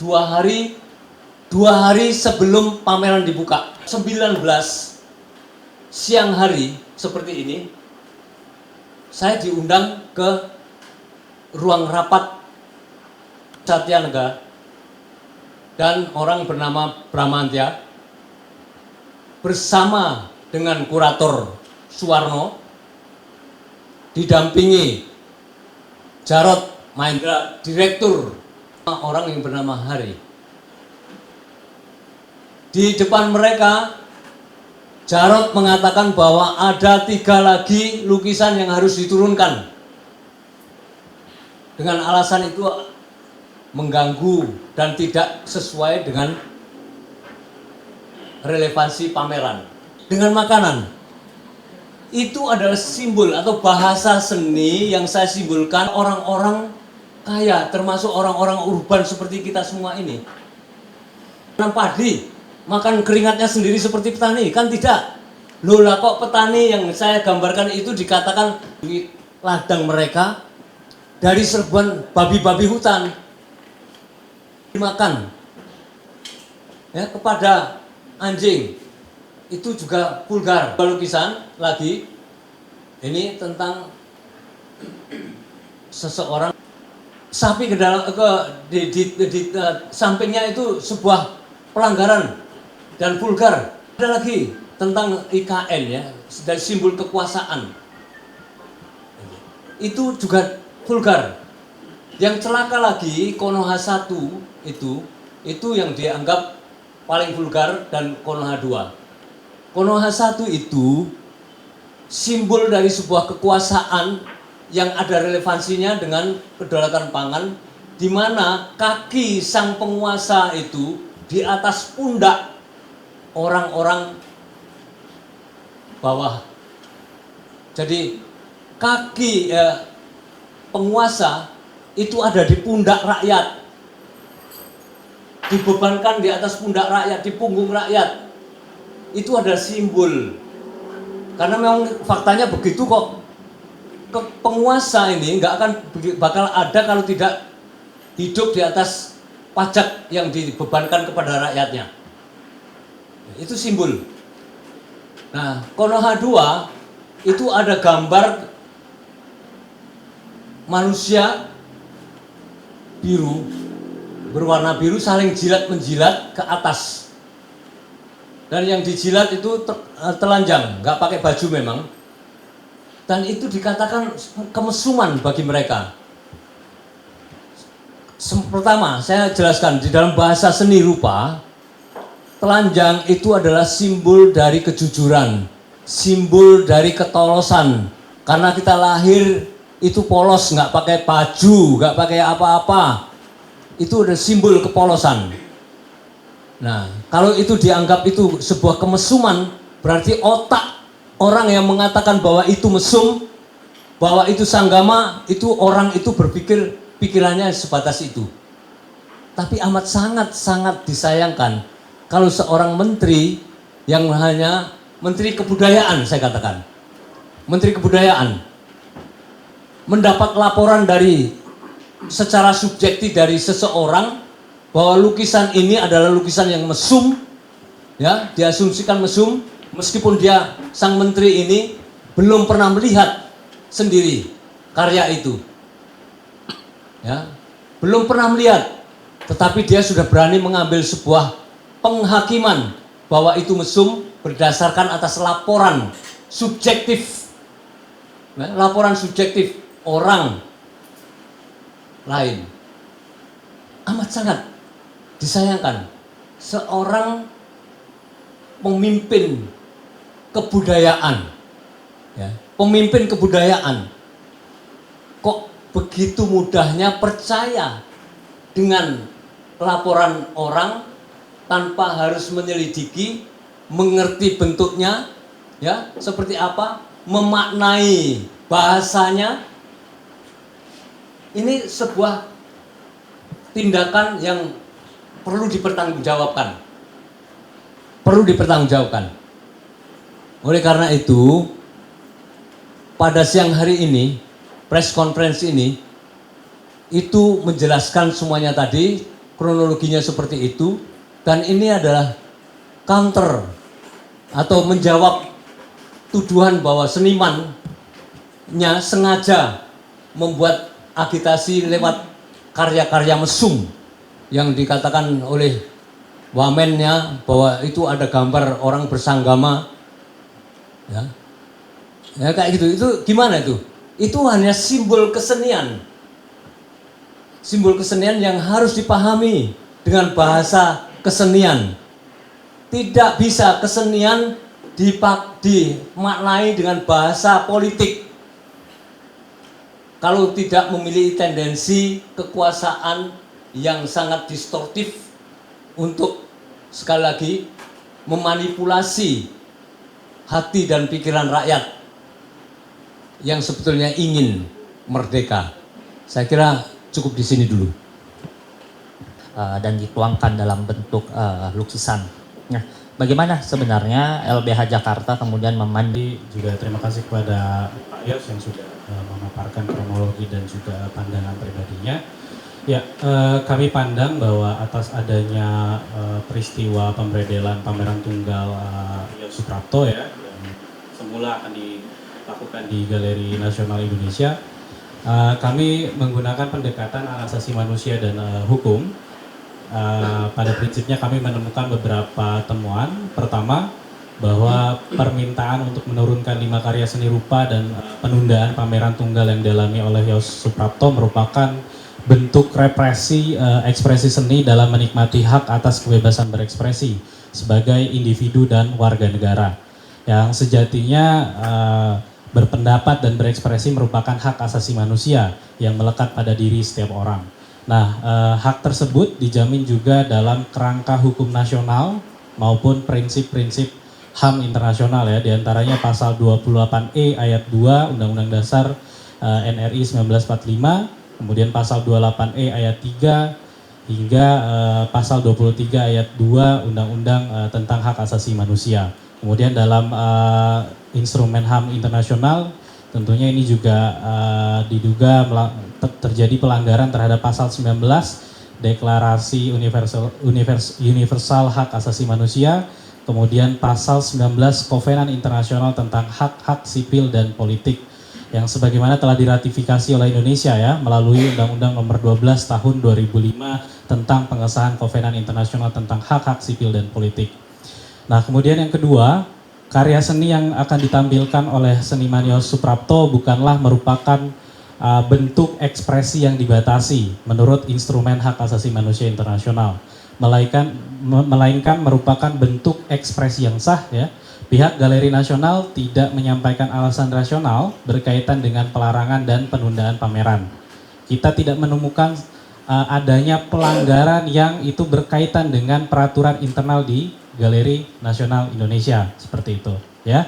dua hari sebelum pameran dibuka, 19 siang hari seperti ini, saya diundang ke ruang rapat Satyanega dan orang bernama Bramantya bersama dengan kurator Suwarno didampingi Jarod Mahendra, direktur, orang yang bernama Hari. Di depan mereka Jarod mengatakan bahwa ada 3 lagi lukisan yang harus diturunkan. Dengan alasan itu mengganggu dan tidak sesuai dengan relevansi pameran. Dengan makanan, itu adalah simbol atau bahasa seni yang saya simbolkan orang-orang kaya, termasuk orang-orang urban seperti kita semua ini. Tanam padi, makan keringatnya sendiri seperti petani, kan tidak. Loh lah kok petani yang saya gambarkan itu dikatakan di ladang mereka dari serbuan babi-babi hutan dimakan ya, kepada anjing, itu juga vulgar. Lukisan lagi ini tentang seseorang sapi ke dalam di sampingnya itu sebuah pelanggaran dan vulgar. Ada lagi tentang IKN ya, dari simbol kekuasaan, itu juga vulgar. Yang celaka lagi Konoha 1 itu yang dianggap paling vulgar, dan Konoha 2. Konoha 1 itu simbol dari sebuah kekuasaan yang ada relevansinya dengan kedaulatan pangan, di mana kaki sang penguasa itu di atas pundak orang-orang bawah. Jadi kaki penguasa itu ada di pundak rakyat, dibebankan di atas pundak rakyat, di punggung rakyat. Itu adalah simbol. Karena memang faktanya begitu kok. Penguasa ini nggak akan bakal ada kalau tidak hidup di atas pajak yang dibebankan kepada rakyatnya. Itu simbol. Nah, Konoha 2 itu ada gambar manusia biru, berwarna biru saling jilat-menjilat ke atas. Dan yang dijilat itu telanjang, nggak pakai baju memang. Dan itu dikatakan kemesuman bagi mereka. Pertama, saya jelaskan, di dalam bahasa seni rupa, telanjang itu adalah simbol dari kejujuran, simbol dari ketolosan. Karena kita lahir itu polos, nggak pakai baju, nggak pakai apa-apa. Itu adalah simbol kepolosan. Nah, kalau itu dianggap itu sebuah kemesuman, berarti otak orang yang mengatakan bahwa itu mesum, bahwa itu sanggama, itu orang itu berpikir pikirannya sebatas itu. Tapi amat sangat disayangkan kalau seorang menteri yang hanya menteri kebudayaan, saya katakan, menteri kebudayaan, mendapat laporan dari secara subjektif dari seseorang bahwa lukisan ini adalah lukisan yang mesum, ya, diasumsikan mesum, meskipun dia sang menteri ini belum pernah melihat sendiri karya itu, ya, belum pernah melihat, tetapi dia sudah berani mengambil sebuah penghakiman bahwa itu mesum berdasarkan atas laporan subjektif, ya, laporan subjektif orang lain. Amat sangat disayangkan seorang pemimpin kebudayaan, ya, pemimpin kebudayaan kok begitu mudahnya percaya dengan laporan orang tanpa harus menyelidiki, mengerti bentuknya, ya, seperti apa, memaknai bahasanya. Ini sebuah tindakan yang perlu dipertanggungjawabkan. Perlu dipertanggungjawabkan. Oleh karena itu, pada siang hari ini, press conference ini, itu menjelaskan semuanya tadi, kronologinya seperti itu, dan ini adalah counter atau menjawab tuduhan bahwa senimannya sengaja membuat agitasi lewat karya-karya mesum yang dikatakan oleh wamennya bahwa itu ada gambar orang bersanggama, ya, ya kayak gitu. Itu gimana itu? Itu hanya simbol kesenian. Simbol kesenian yang harus dipahami dengan bahasa kesenian. Tidak bisa kesenian dimaknai dengan bahasa politik kalau tidak memiliki tendensi kekuasaan yang sangat distortif untuk sekali lagi memanipulasi hati dan pikiran rakyat yang sebetulnya ingin merdeka. Saya kira cukup di sini dulu. Dan dituangkan dalam bentuk lukisan. Nah, bagaimana sebenarnya LBH Jakarta kemudian memandang? Juga terima kasih kepada Pak Yos yang sudah memaparkan kronologi dan juga pandangan pribadinya. Ya, kami pandang bahwa atas adanya peristiwa pemberedelan pameran tunggal Yos Suprapto ya, yang semula akan dilakukan di Galeri Nasional Indonesia, kami menggunakan pendekatan hak asasi manusia dan hukum. Pada prinsipnya kami menemukan beberapa temuan. Pertama, bahwa permintaan untuk menurunkan 5 karya seni rupa dan penundaan pameran tunggal yang dialami oleh Yos Suprapto merupakan bentuk represi ekspresi seni dalam menikmati hak atas kebebasan berekspresi sebagai individu dan warga negara yang sejatinya berpendapat dan berekspresi merupakan hak asasi manusia yang melekat pada diri setiap orang. Nah, hak tersebut dijamin juga dalam kerangka hukum nasional maupun prinsip-prinsip HAM internasional ya, diantaranya pasal 28E ayat 2 Undang-Undang Dasar NRI 1945, kemudian pasal 28E ayat 3 hingga pasal 23 ayat 2 Undang-Undang tentang Hak Asasi Manusia. Kemudian dalam instrumen HAM internasional tentunya ini juga diduga terjadi pelanggaran terhadap pasal 19 Deklarasi Universal Hak Asasi Manusia, kemudian pasal 19 Kovenan Internasional tentang Hak-Hak Sipil dan Politik yang sebagaimana telah diratifikasi oleh Indonesia ya melalui Undang-Undang Nomor 12 Tahun 2005 tentang pengesahan Kovenan Internasional tentang Hak-Hak Sipil dan Politik. Nah, kemudian yang kedua, karya seni yang akan ditampilkan oleh seniman Yos Suprapto bukanlah merupakan bentuk ekspresi yang dibatasi menurut instrumen hak asasi manusia internasional, melainkan merupakan bentuk ekspresi yang sah ya. Pihak Galeri Nasional tidak menyampaikan alasan rasional berkaitan dengan pelarangan dan penundaan pameran. Kita tidak menemukan adanya pelanggaran yang itu berkaitan dengan peraturan internal di Galeri Nasional Indonesia seperti itu ya.